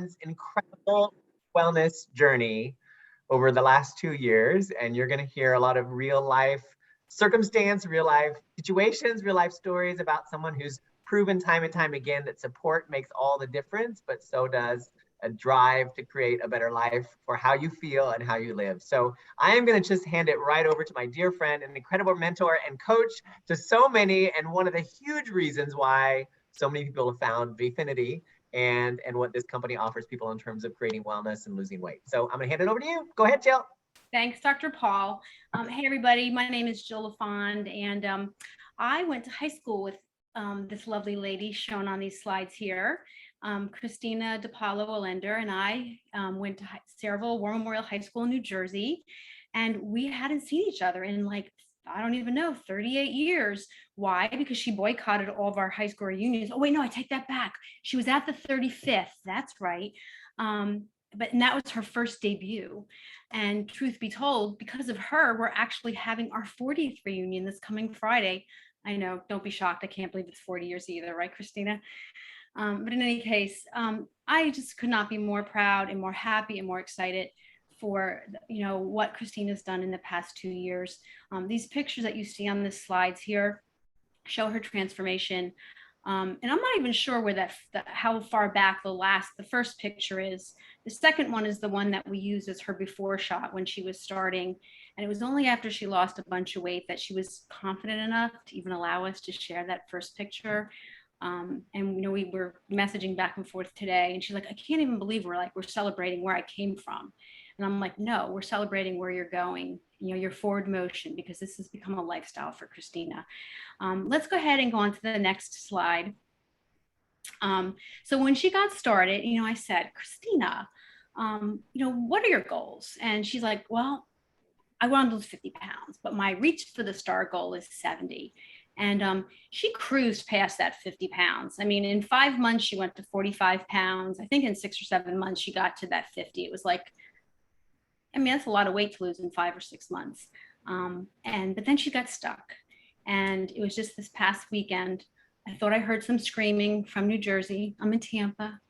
friend's incredible wellness journey over the last 2 years. And you're going to hear a lot of real life circumstance, real life situations, real life stories about someone who's proven time and time again that support makes all the difference, but so does a drive to create a better life for how you feel and how you live. So I am going to just hand it right over to my dear friend, an incredible mentor and coach to so many, and one of the huge reasons why so many people have found Vfinity and what this company offers people in terms of creating wellness and losing weight. So I'm going to hand it over to you. Go ahead, Jill. Thanks, Dr. Paul. Hey, everybody. My name is Jill LaFond, and I went to high school with this lovely lady shown on these slides here, Christina DePaulo-Allender, and I went to Saraville War Memorial High School in New Jersey, and we hadn't seen each other in like, I don't even know, 38 years. Why? Because she boycotted all of our high school reunions. Oh, wait, no, I take that back. She was at the 35th. That's right. But that was her first debut. And truth be told, because of her, we're actually having our 40th reunion this coming Friday. I know, don't be shocked. I can't believe it's 40 years either, right, Christina? But in any case, I just could not be more proud and more happy and more excited for, what Christina's done in the past 2 years. These pictures that you see on the slides here show her transformation. And I'm not even sure where how far back the first picture is. The second one is the one that we used as her before shot when she was starting. And it was only after she lost a bunch of weight that she was confident enough to even allow us to share that first picture. And we were messaging back and forth today, and she's like, I can't even believe we're celebrating where I came from. And I'm like, no, we're celebrating where you're going, your forward motion, because this has become a lifestyle for Christina. Let's go ahead and go on to the next slide. So when she got started, I said, Christina, what are your goals? And she's like, well, I want to lose 50 pounds, but my reach for the star goal is 70. And she cruised past that 50 pounds. I mean, in 5 months, she went to 45 pounds. I think in 6 or 7 months, she got to that 50. It was like, that's a lot of weight to lose in 5 or 6 months. But then she got stuck. And it was just this past weekend, I thought I heard some screaming from New Jersey. I'm in Tampa.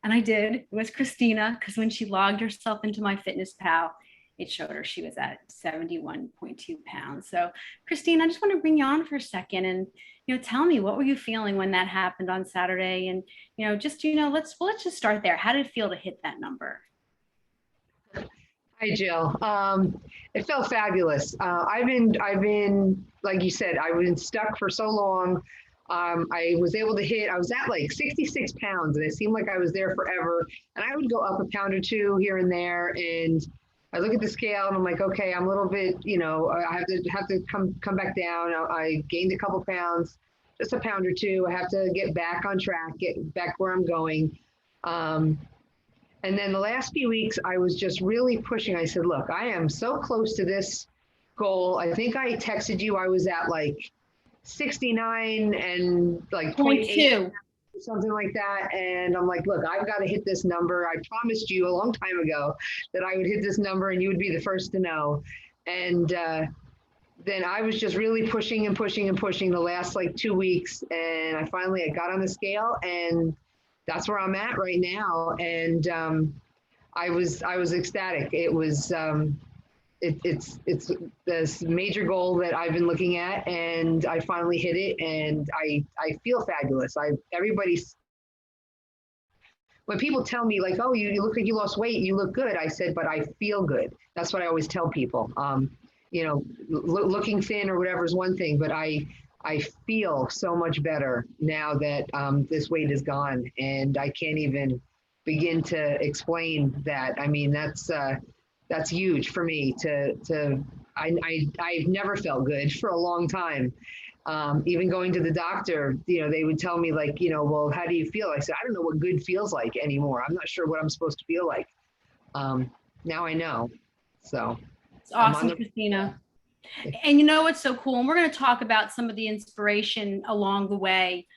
And I did. It was Christina, because when she logged herself into MyFitnessPal, it showed her she was at 71.2 pounds. So Christina, I just want to bring you on for a second and, tell me, what were you feeling when that happened on Saturday? And, let's just start there. How did it feel to hit that number? Hi, Jill. It felt fabulous. I've been, like you said, I've been stuck for so long. I was able to hit, I was at like 66 pounds, and it seemed like I was there forever. And I would go up a pound or two here and there, and I look at the scale and I'm like, okay, I'm a little bit, I have to come back down. I gained a couple pounds, just a pound or two. I have to get back on track, get back where I'm going. And then the last few weeks, I was just really pushing. I said, look, I am so close to this goal. I think I texted you, I was at like 69 and like 0.2. Something like that. And I'm like, look, I've got to hit this number. I promised you a long time ago that I would hit this number and you would be the first to know. And then I was just really pushing and pushing and pushing the last like 2 weeks. And I finally got on the scale, and that's where I'm at right now. And I was ecstatic. It was, it's this major goal that I've been looking at, and I finally hit it, and I feel fabulous. When people tell me like, oh, you look like you lost weight, you look good, I said, but I feel good. That's what I always tell people. Looking thin or whatever is one thing, but I feel so much better now that this weight is gone, and I can't even begin to explain that. I mean, that's huge for me I've never felt good for a long time. Even going to the doctor, they would tell me like, well, how do you feel? I said, I don't know what good feels like anymore. I'm not sure what I'm supposed to feel like. Now I know. So it's awesome, Christina. And you know what's so cool? And we're going to talk about some of the inspiration along the way.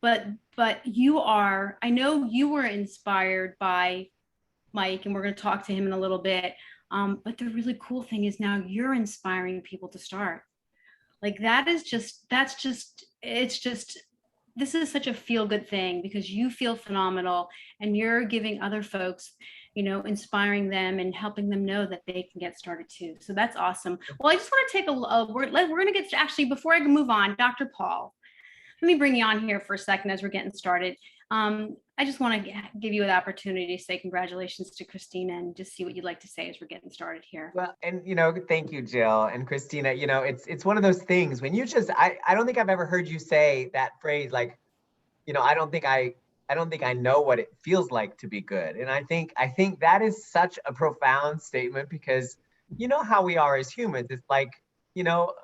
But I know you were inspired by Mike, and we're going to talk to him in a little bit. But the really cool thing is now you're inspiring people to start. Like it's just this is such a feel-good thing because you feel phenomenal and you're giving other folks, inspiring them and helping them know that they can get started too. So that's awesome. Well, I just want to take we're going to get, actually, before I move on, Dr. Paul, let me bring you on here for a second as we're getting started. I just want to give you an opportunity to say congratulations to Christina and just see what you'd like to say as we're getting started here. Well, and thank you, Jill and Christina. It's one of those things when you just I don't think I've ever heard you say that phrase like, I don't think I know what it feels like to be good. And I think that is such a profound statement because you know how we are as humans. It's like,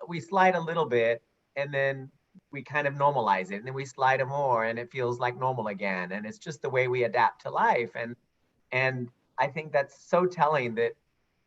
we slide a little bit and then we kind of normalize it, and then we slide more and it feels like normal again. And it's just the way we adapt to life. And I think that's so telling that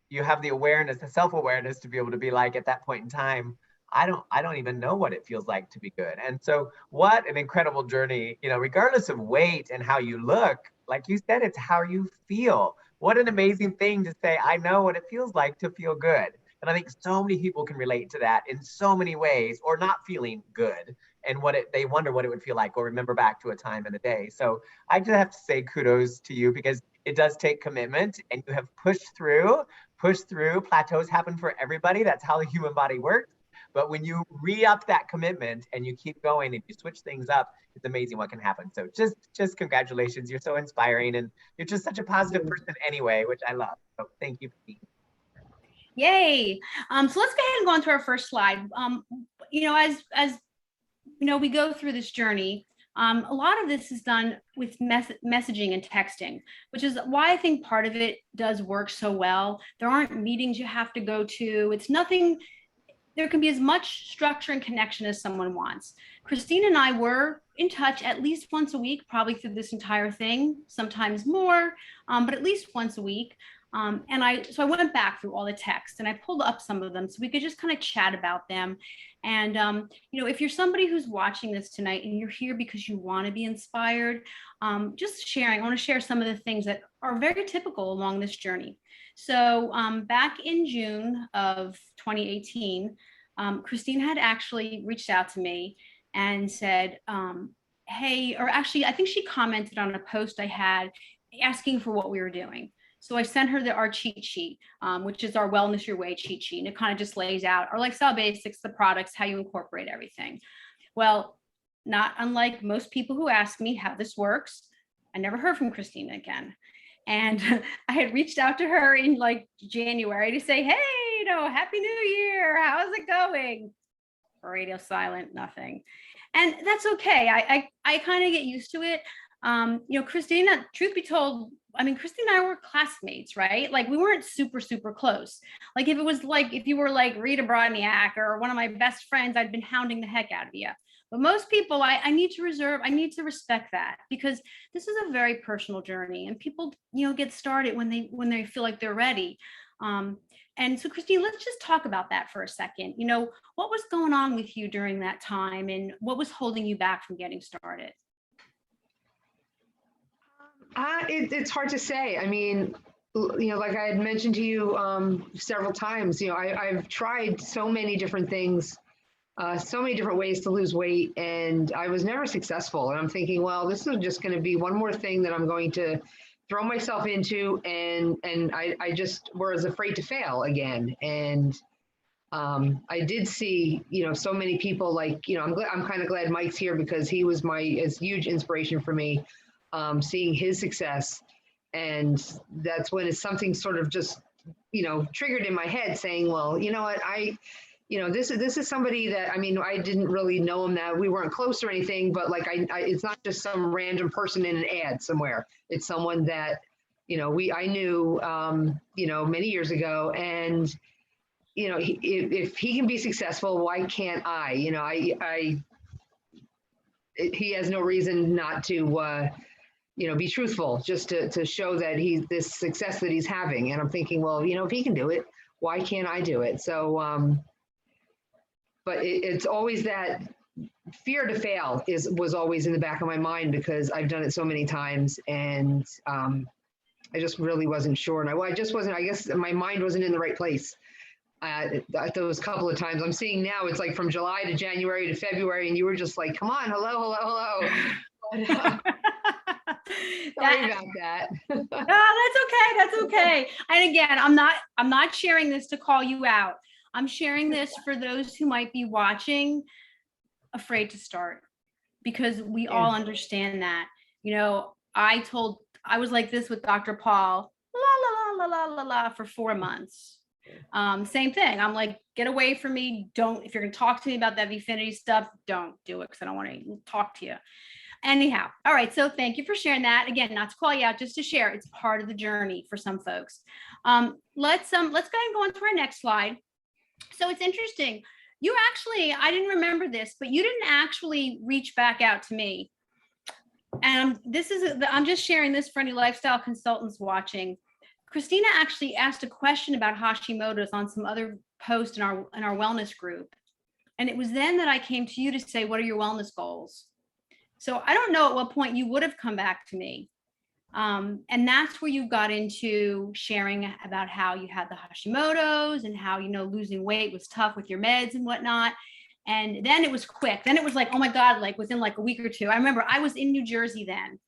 you have the awareness, the self-awareness to be able to be like, at that point in time, I don't even know what it feels like to be good. And so what an incredible journey, regardless of weight and how you look, like you said, it's how you feel. What an amazing thing to say, I know what it feels like to feel good. And I think so many people can relate to that in so many ways, or not feeling good and they wonder what it would feel like, or remember back to a time in the day. So I just have to say kudos to you because it does take commitment and you have pushed through. Plateaus happen for everybody. That's how the human body works. But when you re-up that commitment and you keep going and you switch things up, it's amazing what can happen. So just congratulations. You're so inspiring and you're just such a positive person anyway, which I love. So thank you. Yay. So let's go ahead and go on to our first slide. As we go through this journey, a lot of this is done with messaging and texting, which is why I think part of it does work so well. There aren't meetings you have to go to. It's nothing. There can be as much structure and connection as someone wants. Christina and I were in touch at least once a week, probably through this entire thing, sometimes more, but at least once a week. So I went back through all the texts and I pulled up some of them so we could just kind of chat about them. And, if you're somebody who's watching this tonight and you're here because you want to be inspired, just sharing, I want to share some of the things that are very typical along this journey. So back in June of 2018, Christine had actually reached out to me and said, hey, or actually, I think she commented on a post I had asking for what we were doing. So I sent her our cheat sheet, which is our Wellness Your Way cheat sheet. And it kind of just lays out our lifestyle basics, the products, how you incorporate everything. Well, not unlike most people who ask me how this works, I never heard from Christina again. And I had reached out to her in like January to say, hey, Happy New Year. How's it going? Radio silent, nothing. And that's okay. I kind of get used to it. Christina, truth be told, Christina and I were classmates, right? Like we weren't super, super close. Like if you were like Rita Brodniak or one of my best friends, I'd been hounding the heck out of you. But most people, I need to respect that because this is a very personal journey and people, get started when they feel like they're ready. And so Christine, let's just talk about that for a second. What was going on with you during that time and what was holding you back from getting started? It's hard to say. Like I had mentioned to you several times, I've tried so many different things, so many different ways to lose weight, and I was never successful. And I'm thinking, well, this is just going to be one more thing that I'm going to throw myself into, and I just was afraid to fail again. And I did see, so many people like, I'm kind of glad Mike's here because he was a huge inspiration for me. Seeing his success, and that's when it's something sort of just triggered in my head saying, well, you know what, this is somebody that I didn't really know him, that we weren't close or anything, but like it's not just some random person in an ad somewhere. It's someone that I knew many years ago, and if he can be successful, why can't I? He has no reason not to be truthful, just to show that this success that he's having. And I'm thinking, well, if he can do it, why can't I do it? So, but it's always that fear to fail was always in the back of my mind because I've done it so many times, and I just really wasn't sure. And I just wasn't, I guess my mind wasn't in the right place. those couple of times. I'm seeing now it's like from July to January to February, and you were just like, come on, hello. But, sorry about that. No, that's okay. That's okay. And again, I'm not sharing this to call you out. I'm sharing this for those who might be watching, afraid to start, because we all understand that. I was like this with Dr. Paul, la la la la la la for 4 months. Same thing. I'm like, get away from me. If you're gonna talk to me about that Vfinity stuff, don't do it, because I don't want to talk to you. Anyhow, all right. So thank you for sharing that. Again, not to call you out, just to share. It's part of the journey for some folks. Let's go ahead and go on to our next slide. So it's interesting. I didn't remember this, but you didn't actually reach back out to me. And I'm just sharing this for any lifestyle consultants watching. Christina actually asked a question about Hashimoto's on some other post in our wellness group. And it was then that I came to you to say, what are your wellness goals? So I don't know at what point you would have come back to me. And that's where you got into sharing about how you had the Hashimoto's and how, losing weight was tough with your meds and whatnot. And then it was quick. Then it was like, oh my God, like within like a week or two. I remember I was in New Jersey then.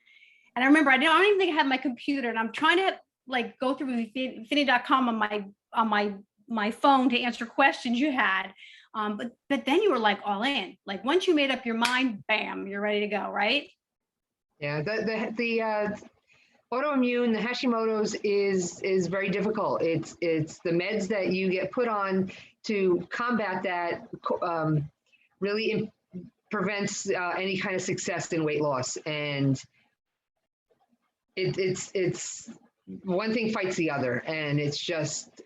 And I remember I don't even think I had my computer, and I'm trying to like go through Vfinity.com on my phone to answer questions you had. But then you were like all in. Like once you made up your mind, bam, you're ready to go, right? Yeah, the autoimmune, the Hashimoto's is very difficult. It's the meds that you get put on to combat that really prevents any kind of success in weight loss, and it's one thing fights the other, and it's just,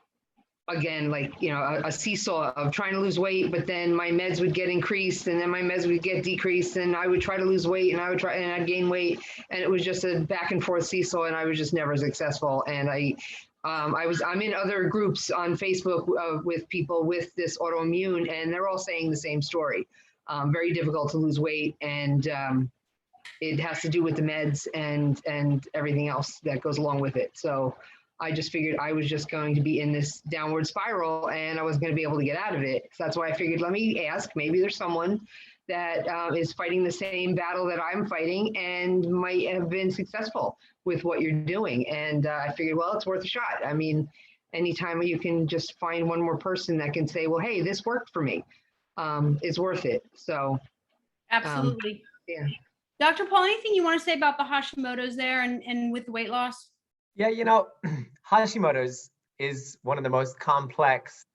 again, like, a seesaw of trying to lose weight, but then my meds would get increased, and then my meds would get decreased, and I would try to lose weight, and I'd gain weight, and it was just a back and forth seesaw, and I was just never successful. And I'm in other groups on Facebook with people with this autoimmune, and they're all saying the same story. Very difficult to lose weight, and it has to do with the meds and everything else that goes along with it. So I just figured I was just going to be in this downward spiral, and I wasn't going to be able to get out of it. So that's why I figured, let me ask, maybe there's someone that is fighting the same battle that I'm fighting and might have been successful with what you're doing. And I figured, well, it's worth a shot. I mean, anytime you can just find one more person that can say, well, hey, this worked for me, it's worth it. So. Absolutely. Yeah. Dr. Paul, anything you want to say about the Hashimoto's there and with the weight loss? Yeah, Hashimoto's is one of the most complex,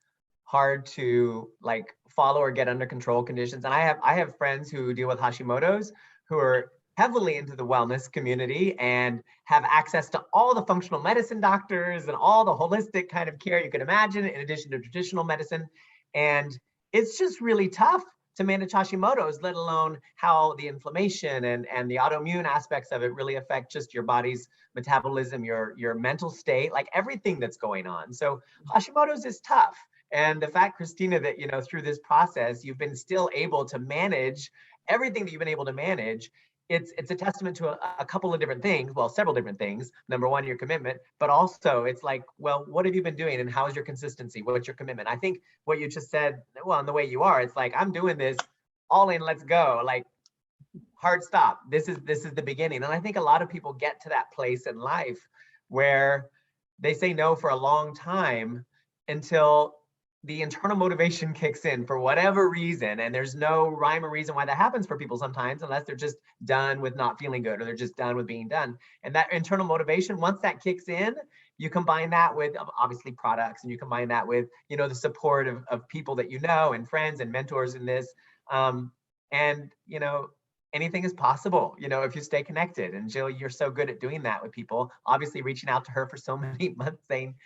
hard to like follow or get under control conditions. And I have friends who deal with Hashimoto's who are heavily into the wellness community and have access to all the functional medicine doctors and all the holistic kind of care you could imagine, in addition to traditional medicine. And it's just really tough to manage Hashimoto's, let alone how the inflammation and the autoimmune aspects of it really affect just your body's metabolism, your mental state, like everything that's going on. So Hashimoto's is tough. And the fact, Christina, that, through this process, you've been still able to manage everything that you've been able to manage, it's a testament to a couple of different things, well, several different things. Number one, your commitment, but also it's like, well, what have you been doing and how is your consistency? What's your commitment? I think what you just said, well, and the way you are, it's like, I'm doing this all in, let's go, like hard stop. This is the beginning. And I think a lot of people get to that place in life where they say no for a long time until the internal motivation kicks in for whatever reason. And there's no rhyme or reason why that happens for people sometimes, unless they're just done with not feeling good or they're just done with being done. And that internal motivation, once that kicks in, you combine that with obviously products, and you combine that with, the support of people that and friends and mentors in this. And, anything is possible, if you stay connected. And Jill, you're so good at doing that with people, obviously reaching out to her for so many months saying,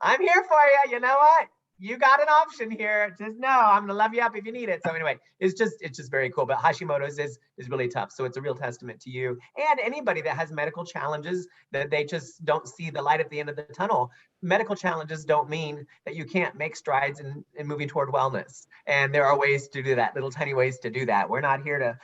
I'm here for you. You know what? You got an option here. Just know I'm gonna love you up if you need it. So anyway, it's just very cool. But Hashimoto's is is really tough. So it's a real testament to you and anybody that has medical challenges that they just don't see the light at the end of the tunnel. Medical challenges don't mean that you can't make strides in moving toward wellness. And there are ways to do that, little tiny ways to do that. We're not here to,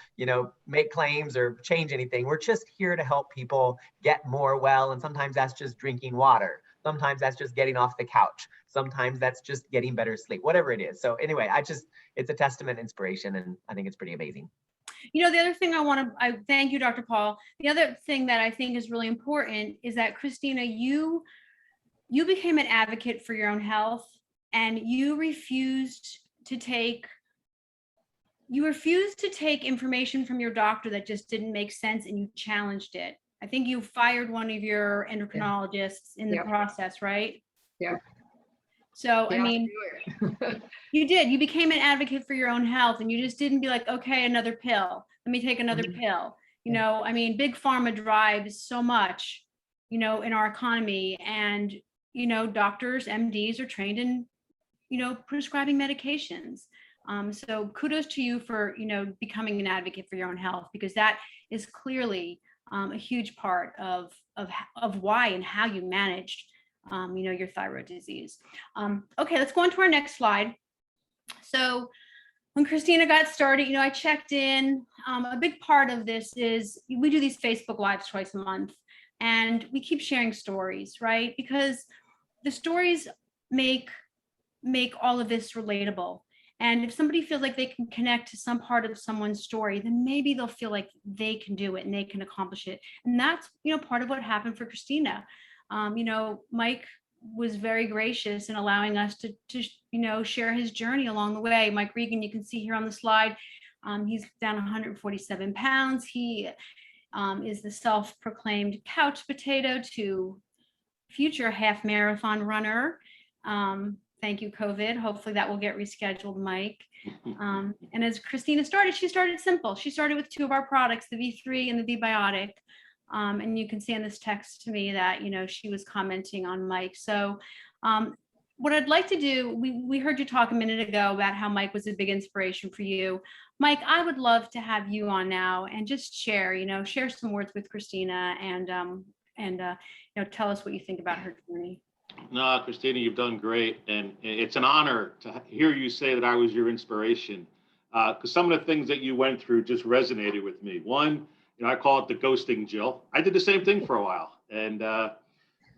make claims or change anything. We're just here to help people get more well. And sometimes that's just drinking water. Sometimes that's just getting off the couch. Sometimes that's just getting better sleep, whatever it is. So anyway, it's a testament, inspiration, and I think it's pretty amazing. The other thing I thank you, Dr. Paul. The other thing that I think is really important is that, Christina, you became an advocate for your own health, and you refused to take information from your doctor that just didn't make sense, and you challenged it. I think you fired one of your endocrinologists in the process, right? Yeah. So, I mean, you did. You became an advocate for your own health, and you just didn't be like, okay, another pill. Let me take another pill. I mean, big pharma drives so much, in our economy, and, doctors, MDs are trained in, prescribing medications. So kudos to you for, becoming an advocate for your own health, because that is clearly a huge part of why and how you managed, your thyroid disease. Okay, let's go on to our next slide. So when Christina got started, I checked in. A big part of this is we do these Facebook Lives twice a month, and we keep sharing stories, right? Because the stories make all of this relatable. And if somebody feels like they can connect to some part of someone's story, then maybe they'll feel like they can do it and they can accomplish it. And that's, part of what happened for Christina. Mike was very gracious in allowing us to share his journey along the way. Mike Regan, you can see here on the slide, he's down 147 pounds. He is the self-proclaimed couch potato to future half marathon runner. Thank you, COVID. Hopefully that will get rescheduled, Mike. And as Christina started, she started simple. She started with 2 of our products, the V3 and the V-Biotic. And you can see in this text to me that, she was commenting on Mike. So what I'd like to do, we heard you talk a minute ago about how Mike was a big inspiration for you. Mike, I would love to have you on now and just share some words with Christina and tell us what you think about her journey. No, Christina, you've done great. And it's an honor to hear you say that I was your inspiration, because some of the things that you went through just resonated with me. One, I call it the ghosting Jill. I did the same thing for a while. And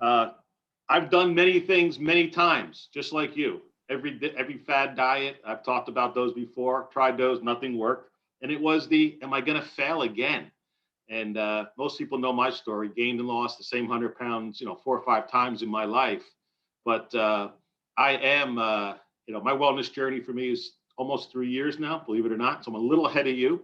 I've done many things many times, just like you. Every fad diet, I've talked about those before, tried those, nothing worked. And it was am I going to fail again? And most people know my story, gained and lost the same 100 pounds, 4 or 5 times in my life. But I am, my wellness journey for me is almost 3 years now, believe it or not. So I'm a little ahead of you.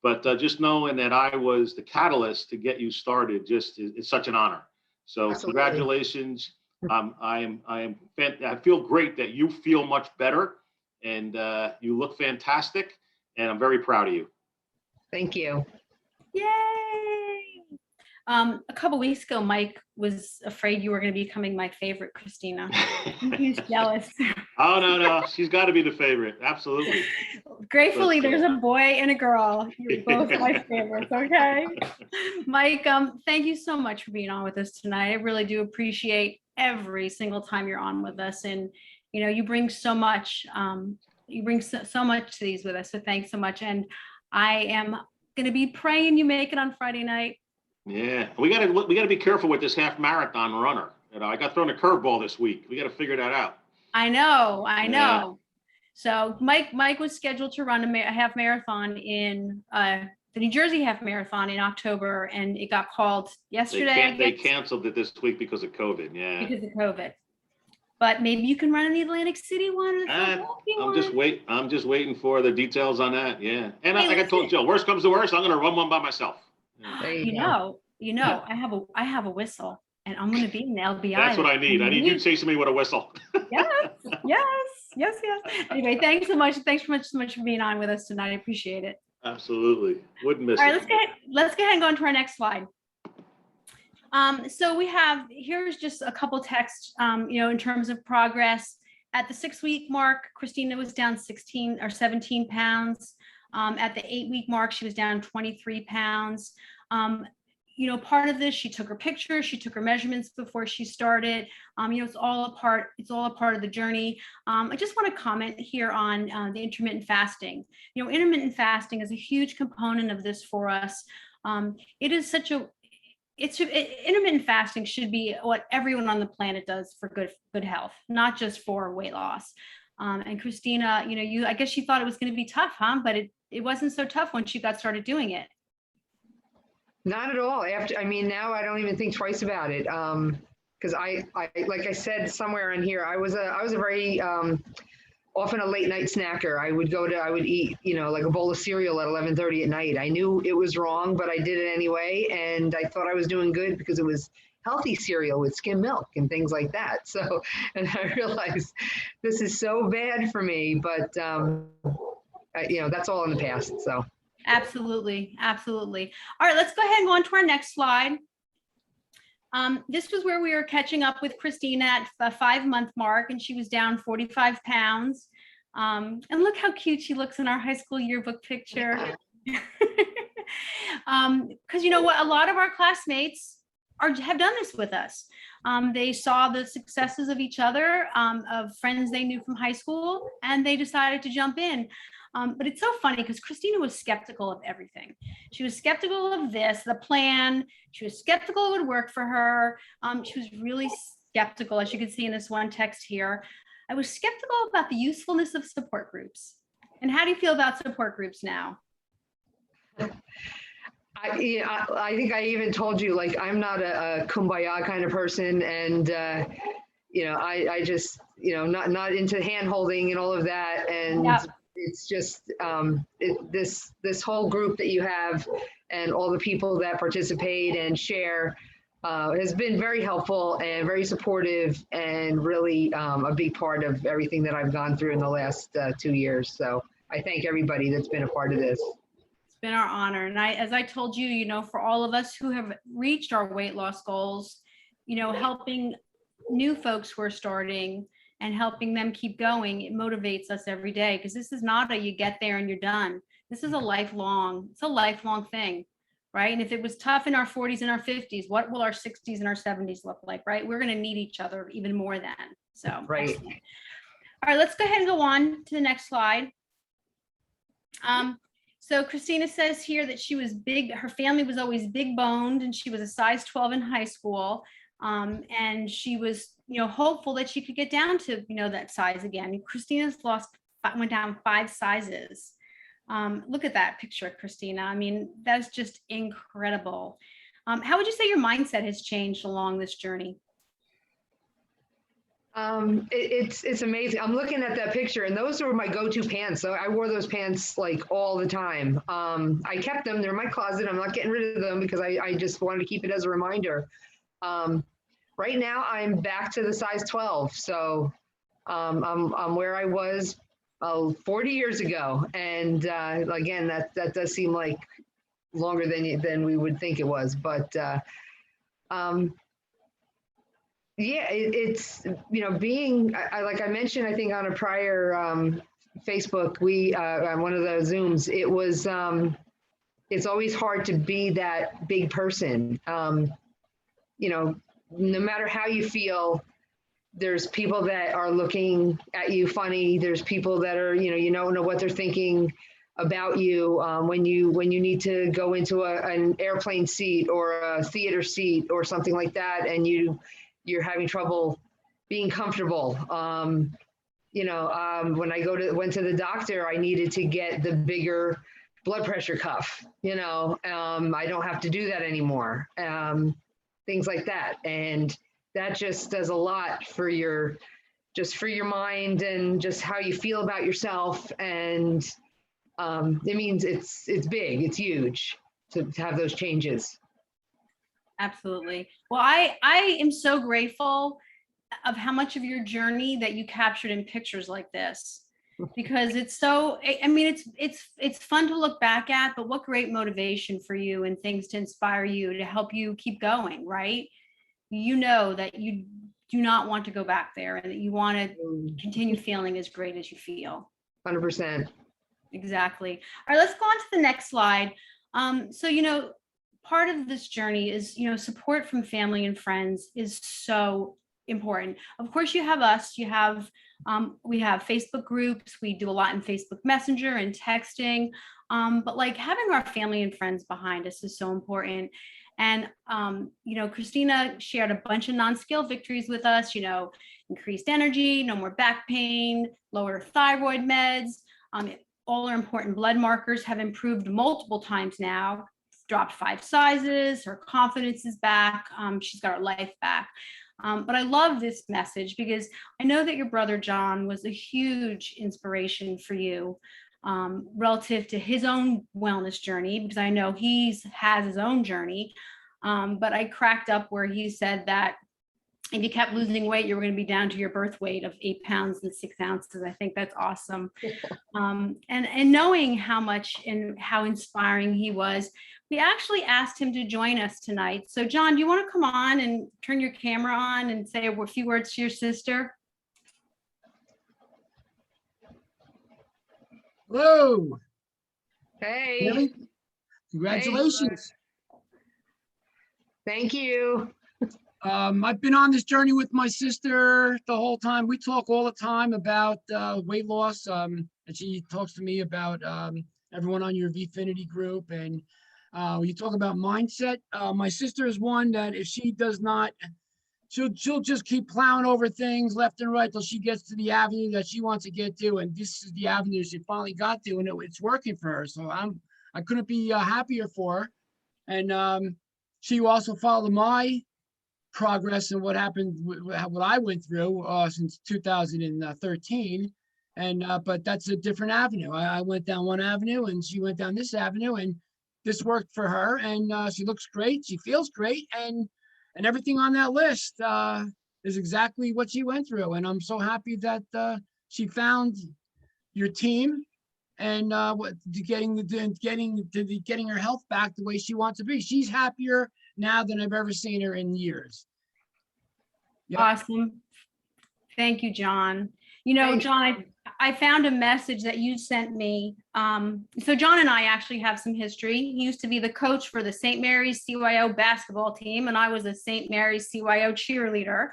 But just knowing that I was the catalyst to get you started, it's such an honor. So Absolutely. Congratulations. I feel great that you feel much better, and you look fantastic. And I'm very proud of you. Thank you. Yay! A couple weeks ago, Mike was afraid you were going to be becoming my favorite, Christina. He's jealous. Oh, no. She's got to be the favorite. Absolutely. Gratefully, there's a boy and a girl. You're both my favorites, okay? Mike, thank you so much for being on with us tonight. I really do appreciate every single time you're on with us. And, you bring so much. You bring so much to these with us. So thanks so much. And I am going to be praying you make it on Friday night. Yeah, we got to be careful with this half marathon runner. I got thrown a curveball this week. We got to figure that out. I know. Yeah. So Mike was scheduled to run a half marathon in the New Jersey half marathon in October, and it got called yesterday. They canceled it this week because of COVID. Yeah. Because of COVID. But maybe you can run in the Atlantic City one. I'm just waiting for the details on that. Yeah. And like I told Jill, worst comes to worst, I'm going to run one by myself. I have a whistle, and I'm going to be in the LBI. That's what I need. I need you chasing me with a whistle. Yes. Anyway, thanks so much. Thanks so much for being on with us tonight. I appreciate it. Absolutely. Wouldn't miss it. All right, let's go ahead and go on to our next slide. So here's just a couple texts, in terms of progress. At the 6-week mark, Christina was down 16 or 17 pounds. At the 8-week mark, she was down 23 pounds. Part of this, she took her pictures, she took her measurements before she started. It's all a part of the journey. I just want to comment here on the intermittent fasting. Intermittent fasting is a huge component of this for us. Intermittent fasting should be what everyone on the planet does for good health, not just for weight loss. And Christina, I guess you thought it was going to be tough, huh? But it wasn't so tough when she got started doing it. Not at all. Now I don't even think twice about it. Because I like I said somewhere in here, I was a very often a late night snacker. I would eat, like a bowl of cereal at 11:30 at night. I knew it was wrong, but I did it anyway, and I thought I was doing good because it was healthy cereal with skim milk and things like that. So, and I realized this is so bad for me, but that's all in the past. So. Absolutely. Absolutely. All right, let's go ahead and go on to our next slide. This was where we were catching up with Christina at the 5-month mark, and she was down 45 pounds. And look how cute she looks in our high school yearbook picture. Because you know what? A lot of our classmates have done this with us. They saw the successes of each other, of friends they knew from high school, and they decided to jump in. But it's so funny because Christina was skeptical of everything. She was skeptical of the plan. She was skeptical it would work for her. She was really skeptical, as you can see in this one text here. I was skeptical about the usefulness of support groups. And how do you feel about support groups now? I think I even told you, like, I'm not a kumbaya kind of person. And, I just, not into hand holding and all of that. And yep. It's just this whole group that you have and all the people that participate and share has been very helpful and very supportive and really a big part of everything that I've gone through in the last 2 years. So I thank everybody that's been a part of this. It's been our honor. And as I told you, for all of us who have reached our weight loss goals, helping new folks who are starting and helping them keep going, it motivates us every day, because this is not you get there and you're done. This is a lifelong thing, right? And if it was tough in our 40s and our 50s, what will our 60s and our 70s look like, right? We're going to need each other even more then. So, right. Excellent. All right, let's go ahead and go on to the next slide. So Christina says here that she was big, her family was always big boned, and she was a size 12 in high school. And she was, hopeful that she could get down to, that size again. Christina's went down 5 sizes. Look at that picture, Christina. That's just incredible. How would you say your mindset has changed along this journey? It's amazing. I'm looking at that picture, and those were my go-to pants. So I wore those pants like all the time. I kept them. They're in my closet. I'm not getting rid of them because I just wanted to keep it as a reminder. Right now I'm back to the size 12. So I'm where I was 40 years ago. And again, that does seem like longer than we would think it was. But yeah, it's, being, like I mentioned, I think on a prior Facebook, we, on one of those Zooms, it was, it's always hard to be that big person. No matter how you feel, there's people that are looking at you funny. There's people that are, you don't know what they're thinking about you when you need to go into an airplane seat or a theater seat or something like that, and you're having trouble being comfortable. When I went to the doctor, I needed to get the bigger blood pressure cuff. I don't have to do that anymore. Things like that. And that just does a lot for your mind and just how you feel about yourself. And it means it's big, it's huge to have those changes. Absolutely. Well, I am so grateful of how much of your journey that you captured in pictures like this, because it's so, it's fun to look back at, but what great motivation for you and things to inspire you to help you keep going, right? That you do not want to go back there and that you want to continue feeling as great as you feel. 100%. Exactly. All right, let's go on to the next slide. So, part of this journey is, support from family and friends is so important. Of course, you have us, we have Facebook groups, we do a lot in Facebook Messenger and texting, but like having our family and friends behind us is so important. And, Christina shared a bunch of non-scale victories with us, increased energy, no more back pain, lower thyroid meds. All our important blood markers have improved multiple times now, dropped 5 sizes, her confidence is back, she's got her life back. But I love this message because I know that your brother John was a huge inspiration for you relative to his own wellness journey, because I know has his own journey. But I cracked up where he said that if you kept losing weight, you were going to be down to your birth weight of 8 pounds and 6 ounces. I think that's awesome. And knowing how much and how inspiring he was, we actually asked him to join us tonight. So John, do you want to come on and turn your camera on and say a few words to your sister? Hello. Hey. Really? Congratulations. Thank you. I've been on this journey with my sister the whole time. We talk all the time about weight loss, and she talks to me about everyone on your Vfinity group. And you talk about mindset. My sister is one that if she does not, she'll just keep plowing over things left and right till she gets to the avenue that she wants to get to. And this is the avenue she finally got to, and it's working for her. So I couldn't be happier for her. And she also followed my progress and what happened, what I went through since 2013. And but that's a different avenue. I went down one avenue and she went down this avenue, and this worked for her. And she looks great. She feels great. And everything on that list is exactly what she went through. And I'm so happy that she found your team and getting her health back the way she wants to be. She's happier now than I've ever seen her in years. Yep. Awesome. Thank you, John. John, I found a message that you sent me. So John and I actually have some history. He used to be the coach for the St. Mary's CYO basketball team, and I was a St. Mary's CYO cheerleader.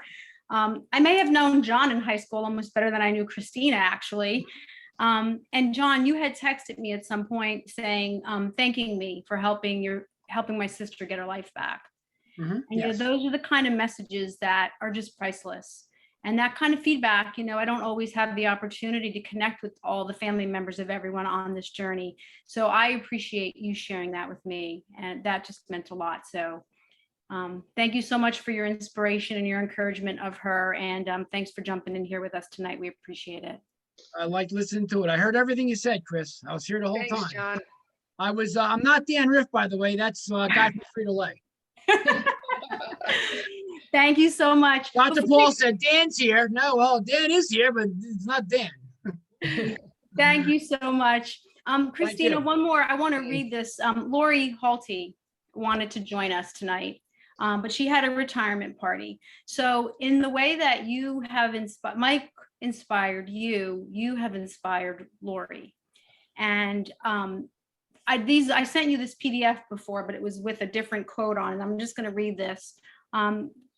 I may have known John in high school almost better than I knew Christina, actually. And John, you had texted me at some point saying, thanking me for helping my sister get her life back. Mm-hmm. And yes. Those are the kind of messages that are just priceless. And that kind of feedback, I don't always have the opportunity to connect with all the family members of everyone on this journey. So I appreciate you sharing that with me. And that just meant a lot. So thank you so much for your inspiration and your encouragement of her. And thanks for jumping in here with us tonight. We appreciate it. I liked listening to it. I heard everything you said, Chris. I was here the whole Thanks, time. John. I was, I'm not Dan Riff, by the way. That's guy from Frito-Lay. Thank you so much. Dr. Paul said, Dan's here. No, well, Dan is here, but it's not Dan. Thank you so much. Christina, one more. I want to read this. Lori Halty wanted to join us tonight, but she had a retirement party. So in the way that you have inspired, Mike inspired you, you have inspired Lori. And I sent you this PDF before, but it was with a different quote on it. I'm just going to read this.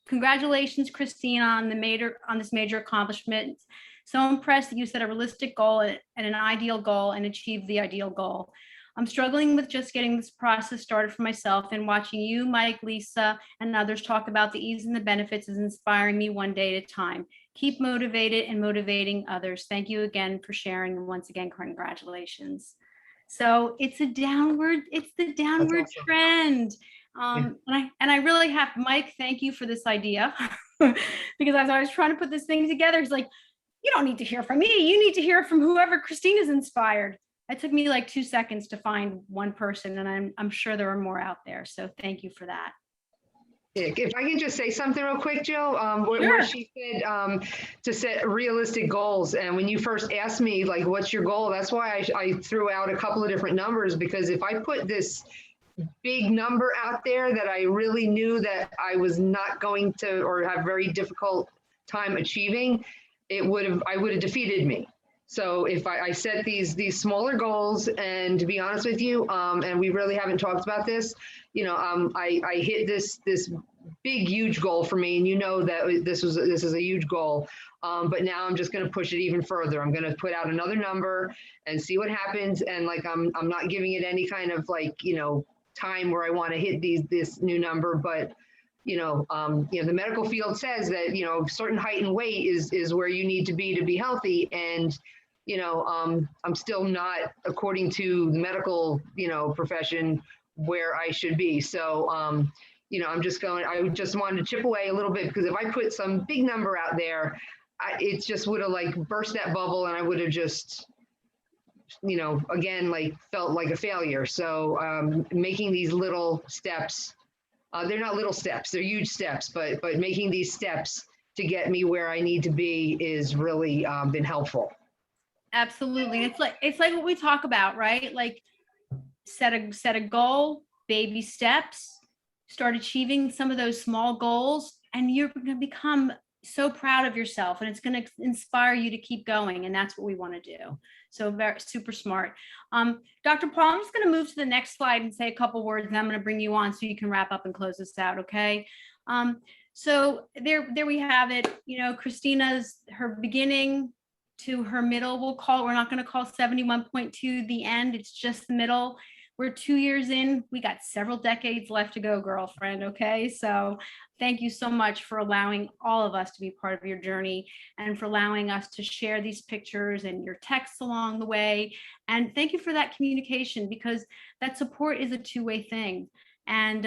Congratulations, Christina, on this major accomplishment. So impressed that you set a realistic goal and an ideal goal and achieved the ideal goal. I'm struggling with just getting this process started for myself, and watching you, Mike, Lisa, and others talk about the ease and the benefits is inspiring me one day at a time. Keep motivated and motivating others. Thank you again for sharing. And once again, congratulations. So it's the downward awesome. trend. And I really have, Mike, thank you for this idea. Because as I was trying to put this thing together, it's like, you don't need to hear from me. You need to hear from whoever Christina's inspired. It took me like 2 seconds to find one person, and I'm sure there are more out there. So thank you for that. If I can just say something real quick, Jill, Sure. where she said to set realistic goals. And when you first asked me, like, what's your goal? That's why I threw out a couple of different numbers, because if I put this big number out there that I really knew that I was not going to, or have very difficult time achieving, I would have defeated me. So if I set these smaller goals, and to be honest with you, and we really haven't talked about this, I hit this big, huge goal for me, and that this is a huge goal. But now I'm just going to push it even further. I'm going to put out another number and see what happens. And like, I'm not giving it any kind of like, time where I want to hit this new number, but the medical field says that, certain height and weight is where you need to be healthy. And, I'm still not, according to the medical, profession, where I should be. So, I just wanted to chip away a little bit, because if I put some big number out there, it just would have like burst that bubble, and I would have just, again, like felt like a failure. So making these little steps, they're not little steps, they're huge steps, but making these steps to get me where I need to be is really been helpful. Absolutely. It's like what we talk about, right? Like set a goal, baby steps, start achieving some of those small goals, and you're going to become so proud of yourself, and it's going to inspire you to keep going. And that's what we want to do. So very super smart. Dr. Paul, I'm just going to move to the next slide and say a couple words, and I'm going to bring you on so you can wrap up and close this out. Okay. So there we have it. Christina's, her beginning to her middle, we're not going to call 71.2 the end. It's just the middle. We're 2 years in. We got several decades left to go, girlfriend. Okay. So thank you so much for allowing all of us to be part of your journey, and for allowing us to share these pictures and your texts along the way. And thank you for that communication, because that support is a two-way thing. And,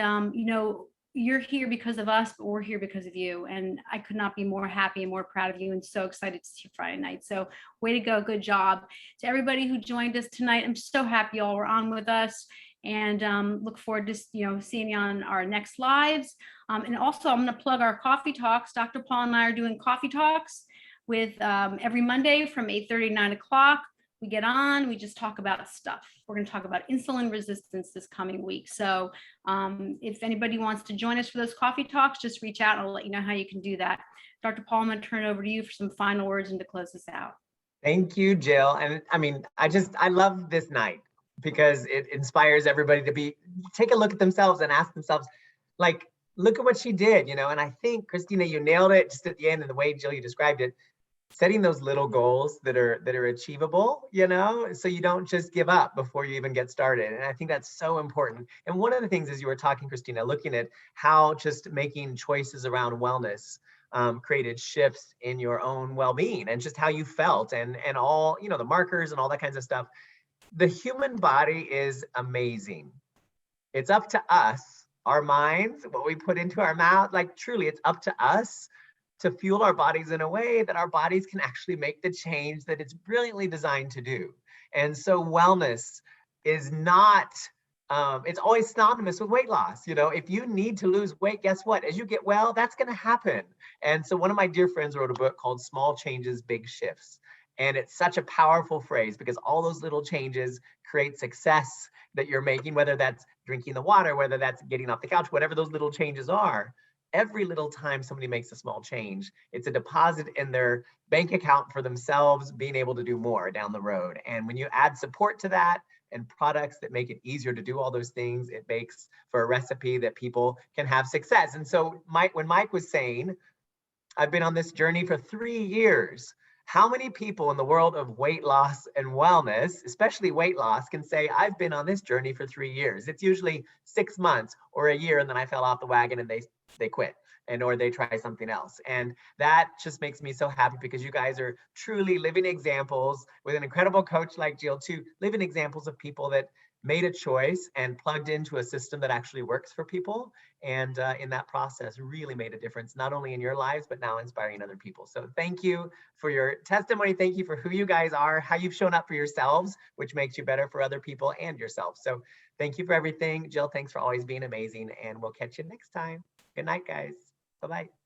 you're here because of us, but we're here because of you. And I could not be more happy and more proud of you, and so excited to see you Friday night. So way to go. Good job to everybody who joined us tonight. I'm so happy y'all were on with us, and look forward to, seeing you on our next lives. And also I'm going to plug our coffee talks. Dr. Paul and I are doing coffee talks with every Monday from 8:30 to 9 o'clock. We get on, we just talk about stuff. We're going to talk about insulin resistance this coming week. So if anybody wants to join us for those coffee talks, just reach out and I'll let you know how you can do that. Dr. Paul, I'm going to turn it over to you for some final words and to close this out. Thank you, Jill. And I love this night, because it inspires everybody to take a look at themselves and ask themselves, like, look at what she did, and I think, Christina, you nailed it just at the end, and the way, Jill, you described it. Setting those little goals that are achievable, so you don't just give up before you even get started. And I think that's so important. And one of the things, as you were talking, Christina, looking at how just making choices around wellness created shifts in your own well-being, and just how you felt, and all, the markers and all that kinds of stuff. The human body is amazing. It's up to us, our minds, what we put into our mouth, like truly it's up to us to fuel our bodies in a way that our bodies can actually make the change that it's brilliantly designed to do. And so wellness is not, it's always synonymous with weight loss. If you need to lose weight, guess what? As you get well, that's going to happen. And so one of my dear friends wrote a book called Small Changes, Big Shifts. And it's such a powerful phrase, because all those little changes create success that you're making, whether that's drinking the water, whether that's getting off the couch, whatever those little changes are. Every little time somebody makes a small change, it's a deposit in their bank account for themselves being able to do more down the road. And when you add support to that and products that make it easier to do all those things, it makes for a recipe that people can have success. And so when Mike was saying, I've been on this journey for 3 years, how many people in the world of weight loss and wellness, especially weight loss, can say, I've been on this journey for 3 years? It's usually 6 months or a year, and then I fell off the wagon and they quit, or they try something else. And that just makes me so happy, because you guys are truly living examples, with an incredible coach like Jill too, living examples of people that made a choice and plugged into a system that actually works for people. And in that process really made a difference, not only in your lives, but now inspiring other people. So thank you for your testimony. Thank you for who you guys are, how you've shown up for yourselves, which makes you better for other people and yourself. So thank you for everything. Jill, thanks for always being amazing, and we'll catch you next time. Good night, guys. Bye-bye.